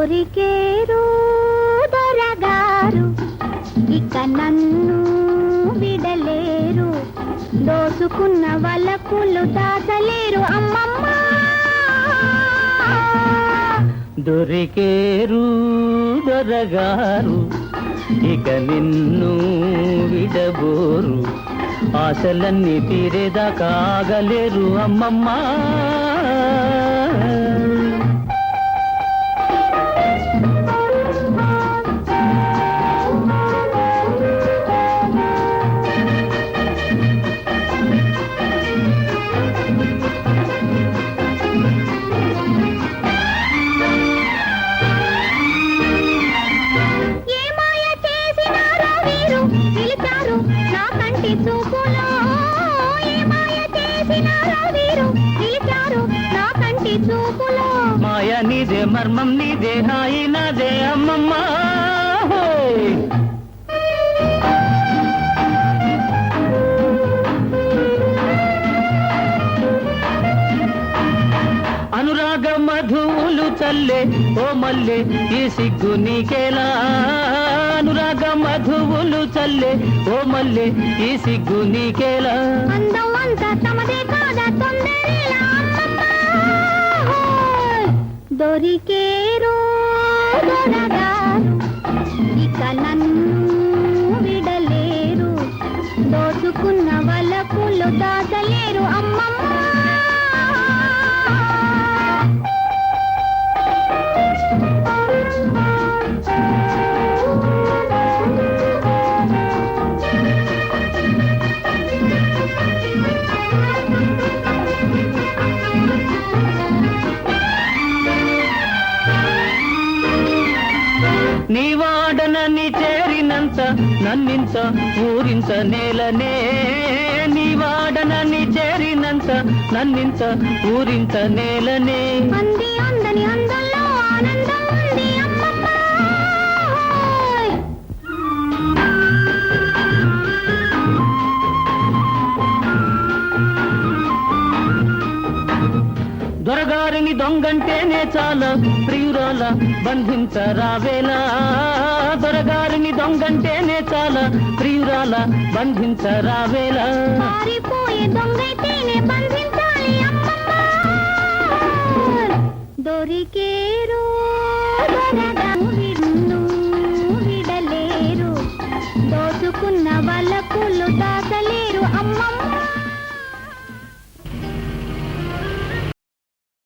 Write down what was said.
దొరికేరు దొరగారు ఇక నన్ను విడలేరు దోసుకున్న వలపులు దాచలేరు అమ్మమ్మ దొరికేరు దొరగారు ఇక నిన్ను విడబోరు ఆశలన్నీ తీరేదాకా ఆగలేరు అమ్మమ్మ చూపులో ఏ మాయ చేసినారో వీరు నిలిచారు నా కంటి చూపులో మాయ నీదే మర్మం నీదే హాయి నాదే అమ్మమ్మ అనురాగ మధువులు చల్లే ఓ మల్లె ఈ సిగ్గు నీకేలా అనురాగ మధువులు చల్లే ఓ మల్లె ఈ సిగ్గు నీకేలా అందం అంతా తమదే కాదా తొందరేలా దొరికేరు దొరగారు ఇక నన్ను విడలేరు దోచుకున్న వలపులు దాచలేరు అమ్మమ్మ నీవాడనని చేరినంత నన్నింత ఊరింత నేలనే నీవాడనని చేరినంత నన్నింత ఊరింత నేలనే అంది అందని అందంలో ఆనందం ఉంది అమ్మమ్మ దొరగారిని దొంగంటేనే చాలా ప్రియురాల బంధించరావేలా దొరగారిని దొంగంటేనే చాలా ప్రియురాల బంధించరావేలా పారిపోయే దొంగైతేనే బంధించాలి అమ్మమ్మ దొరికేరు దొరగారు నిన్ను విడలేరు దోచుకున్న వలపులు దాచలేరు అమ్మమ్మ